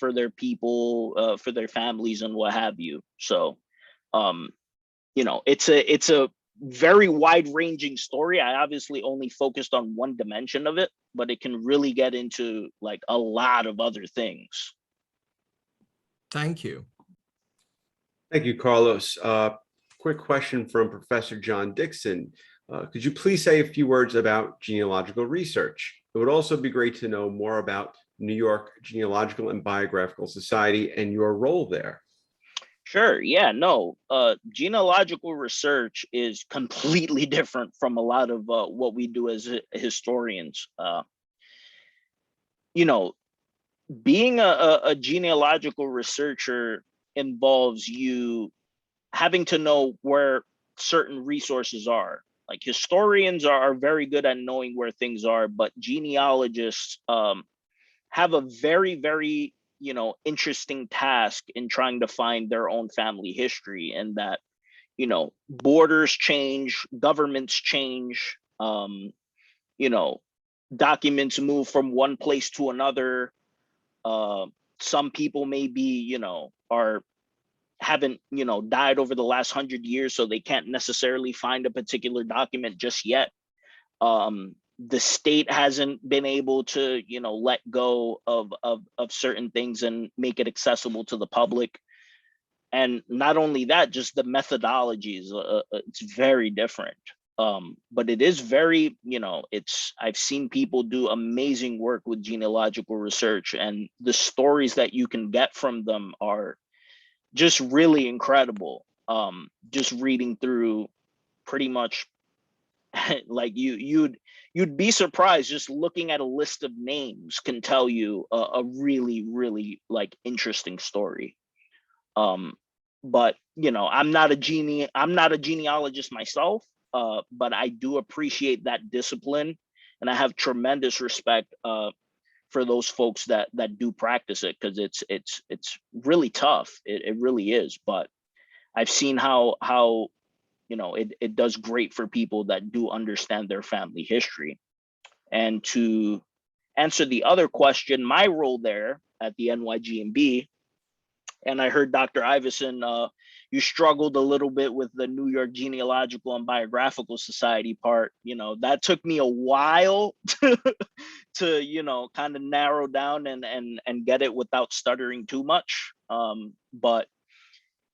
for their people, for their families and what have you. So, it's a very wide ranging story. I obviously only focused on one dimension of it, but it can really get into like a lot of other things. Thank you. Thank you, Carlos. Quick question from Professor John Dixon. Could you please say a few words about genealogical research? It would also be great to know more about New York Genealogical and Biographical Society and your role there. Sure. Yeah, no, genealogical research is completely different from a lot of what we do as historians. Being a genealogical researcher involves you having to know where certain resources are. Like historians are very good at knowing where things are, but genealogists have a very, very, interesting task in trying to find their own family history, and that, borders change, governments change, documents move from one place to another. Some people maybe, haven't, died over the last 100 years, so they can't necessarily find a particular document just yet. The state hasn't been able to, let go of certain things and make it accessible to the public. And not only that, just the methodologies, it's very different. But it is very, I've seen people do amazing work with genealogical research, and the stories that you can get from them are just really incredible. Just reading through pretty much like you'd be surprised, just looking at a list of names can tell you a really, really like interesting story. But I'm not a genealogist myself, but I do appreciate that discipline, and I have tremendous respect for those folks that do practice it, because it's really tough. It really is. But I've seen how it does great for people that do understand their family history. And to answer the other question, my role there at the NYGMB, and I heard Dr. Iverson, you struggled a little bit with the New York Genealogical and Biographical Society part. That took me a while to kind of narrow down and get it without stuttering too much. But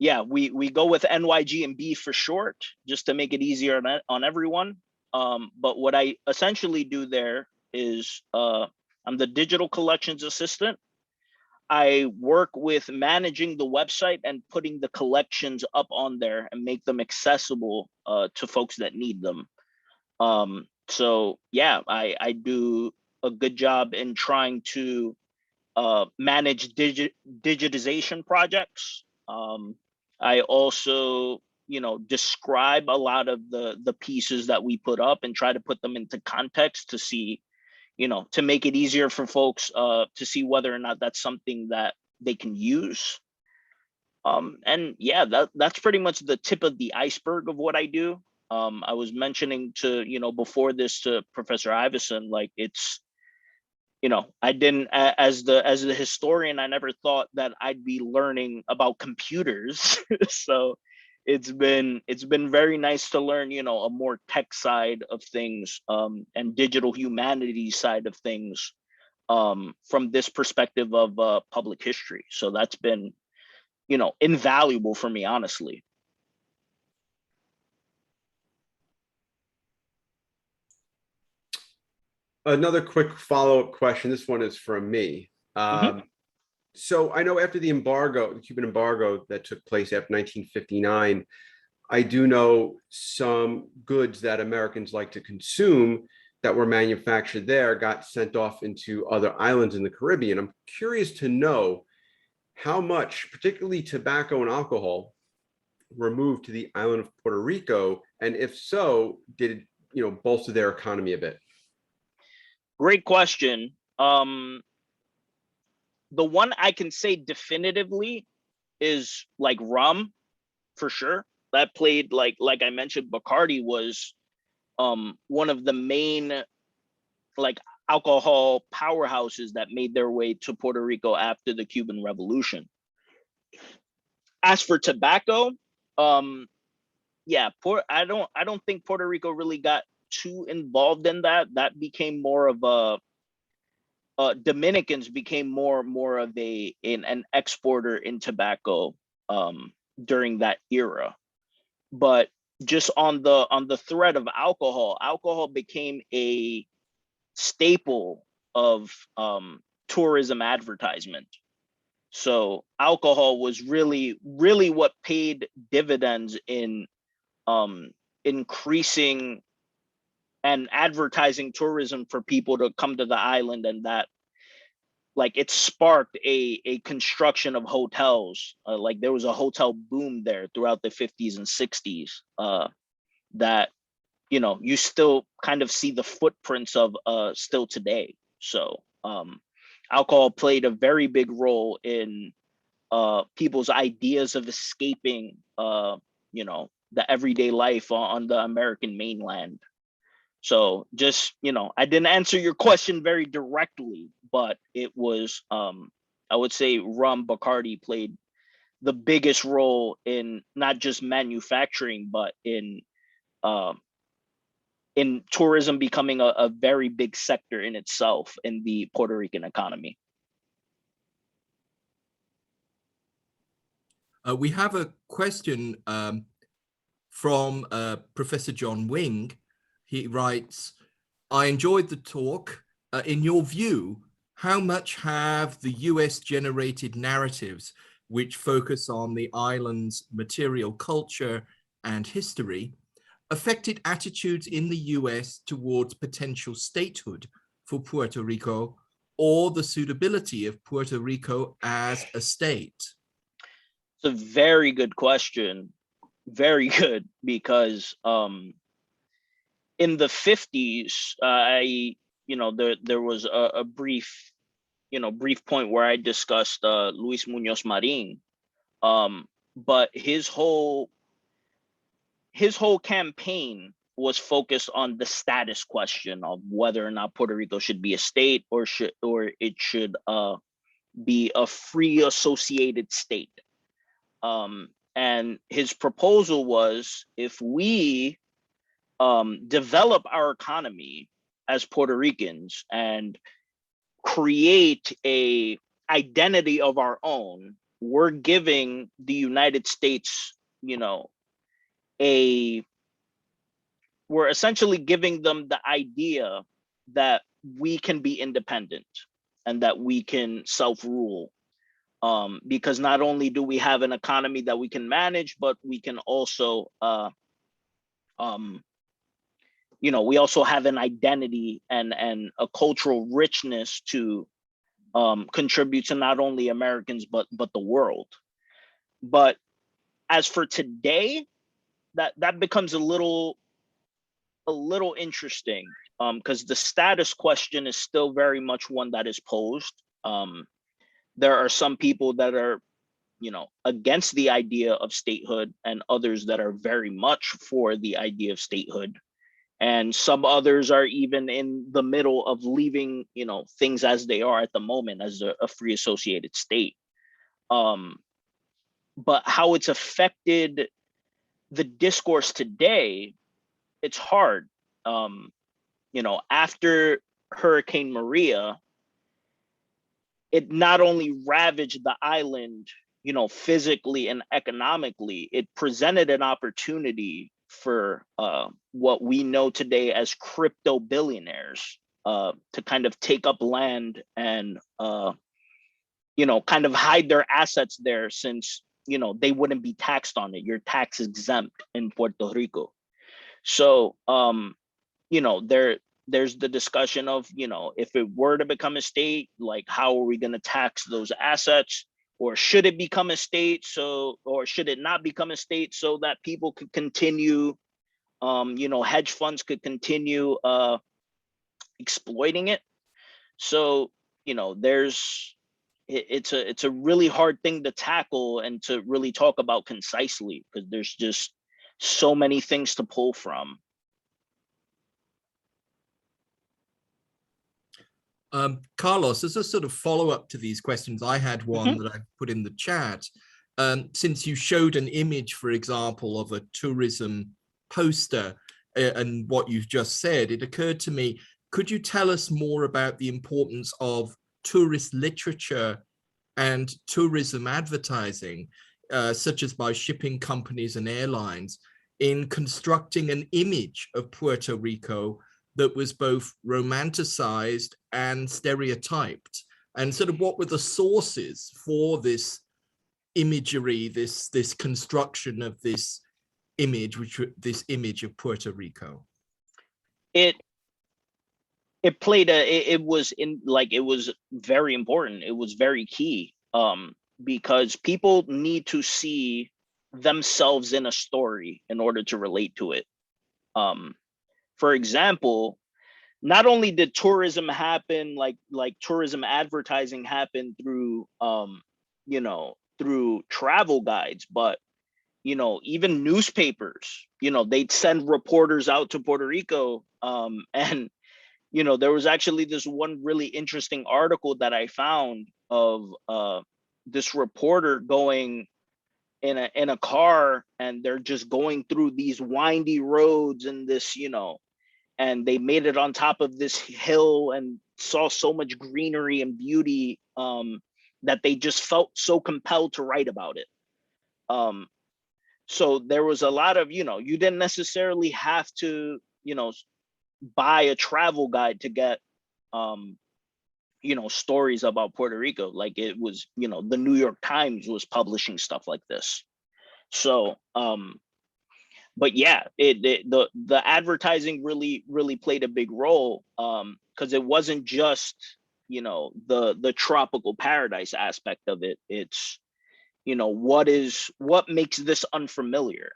yeah, we go with NYGMB for short, just to make it easier on everyone. But what I essentially do there is I'm the digital collections assistant. I work with managing the website and putting the collections up on there and make them accessible to folks that need them. So yeah, I do a good job in trying to manage digitization projects. I also, describe a lot of the pieces that we put up and try to put them into context to see, to make it easier for folks to see whether or not that's something that they can use. And yeah, that's pretty much the tip of the iceberg of what I do. I was mentioning to, before this to Professor Iverson, like it's, I didn't, as the historian, I never thought that I'd be learning about computers. So it's been very nice to learn, a more tech side of things, and digital humanities side of things, from this perspective of public history. So that's been, invaluable for me, honestly. Another quick follow-up question. This one is from me. So I know after the Cuban embargo that took place after 1959, I do know some goods that Americans like to consume that were manufactured there got sent off into other islands in the Caribbean. I'm curious to know how much, particularly tobacco and alcohol, were moved to the island of Puerto Rico, and if so, did it, bolster their economy a bit? Great question. The one I can say definitively is like rum, for sure. That played, like I mentioned, Bacardi was one of the main, like alcohol powerhouses that made their way to Puerto Rico after the Cuban Revolution. As for tobacco, yeah, I don't think Puerto Rico really got too involved in that. That became more of Dominicans became more of an exporter in tobacco during that era. But just on the thread of alcohol became a staple of tourism advertisement. So alcohol was really what paid dividends in increasing and advertising tourism for people to come to the island, and that, like, it sparked a construction of hotels. Like, there was a hotel boom there throughout the 50s and 60s that, you know, you still kind of see the footprints of still today. So alcohol played a very big role in people's ideas of escaping, you know, the everyday life on the American mainland. So just, you know, I didn't answer your question very directly, but it was, I would say rum, Bacardi played the biggest role in not just manufacturing, but in tourism becoming a very big sector in itself in the Puerto Rican economy. We have a question from Professor John Wing. He writes, I enjoyed the talk. In your view, how much have the US generated narratives which focus on the island's material culture and history affected attitudes in the US towards potential statehood for Puerto Rico, or the suitability of Puerto Rico as a state? It's a very good question. Very good, because in the 50s, you know, there was a brief point where I discussed Luis Muñoz Marin, but his whole campaign was focused on the status question of whether or not Puerto Rico should be a state or it should be a free associated state. And his proposal was, if we develop our economy as Puerto Ricans and create a identity of our own, we're giving the United States, you know, we're essentially giving them the idea that we can be independent and that we can self-rule. Because not only do we have an economy that we can manage, but we can also, you know, we also have an identity and a cultural richness to contribute to not only Americans, but the world. But as for today, that becomes a little interesting, because the status question is still very much one that is posed. There are some people that are, you know, against the idea of statehood, and others that are very much for the idea of statehood. And some others are even in the middle of leaving, you know, things as they are at the moment as a free associated state. But how it's affected the discourse today, it's hard. You know, after Hurricane Maria, it not only ravaged the island, you know, physically and economically, it presented an opportunity for what we know today as crypto billionaires to kind of take up land and, you know, kind of hide their assets there, since, you know, they wouldn't be taxed on it. You're tax exempt in Puerto Rico. So, you know, there's the discussion of, you know, if it were to become a state, like, how are we going to tax those assets? Or should it become a state, or should it not become a state, so that people could continue, you know, hedge funds could continue exploiting it? So, you know, it's a really hard thing to tackle and to really talk about concisely, because there's just so many things to pull from. Carlos, as a sort of follow-up to these questions, I had one Mhm. that I put in the chat. Since you showed an image, for example, of a tourism poster and what you've just said, it occurred to me, could you tell us more about the importance of tourist literature and tourism advertising, such as by shipping companies and airlines, in constructing an image of Puerto Rico that was both romanticized and stereotyped? And sort of what were the sources for this imagery, this construction of this image, this image of Puerto Rico? It it was in like it was very important. It was very key, because people need to see themselves in a story in order to relate to it. For example, not only did tourism happen, like tourism advertising happen through through travel guides, but even newspapers, they'd send reporters out to Puerto Rico, and there was actually this one really interesting article that I found of this reporter going in a car, and they're just going through these windy roads and this, and they made it on top of this hill and saw so much greenery and beauty, that they just felt so compelled to write about it. So there was a lot of, you didn't necessarily have to, buy a travel guide to get, stories about Puerto Rico. Like it was, the New York Times was publishing stuff like this. So, but yeah, the advertising really played a big role, because it wasn't just, the tropical paradise aspect of it. It's, what makes this unfamiliar?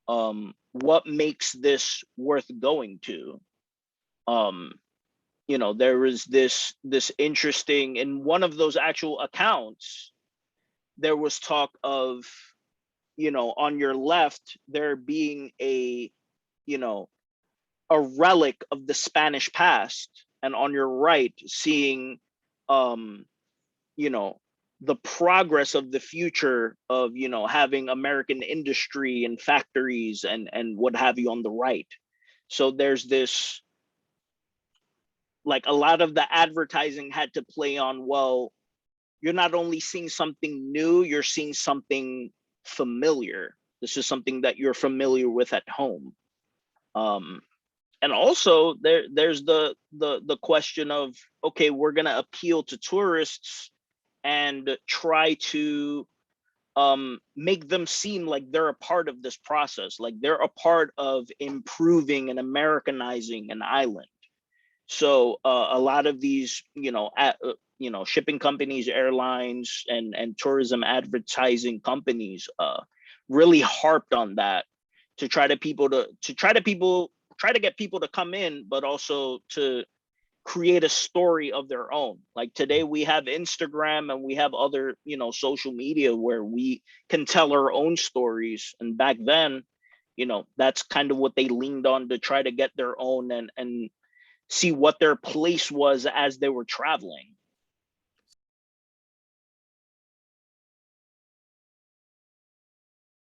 What makes this worth going to? There was this interesting, in one of those actual accounts, there was talk of, on your left there being you know a relic of the Spanish past, and on your right seeing, um you know the progress of the future of, having American industry and factories and what have you on the right. So there's this, like, a lot of the advertising had to play on, well, you're not only seeing something new, you're seeing something familiar. This is something that you're familiar with at home. And also there's the question of, okay, we're gonna appeal to tourists and try to, make them seem like they're a part of this process, like they're a part of improving and Americanizing an island. So a lot of these, shipping companies, airlines, and tourism advertising companies, really harped on that to try to get people to come in, but also to create a story of their own. Like today we have Instagram and we have other, social media where we can tell our own stories. And back then, that's kind of what they leaned on to try to get their own and see what their place was as they were traveling.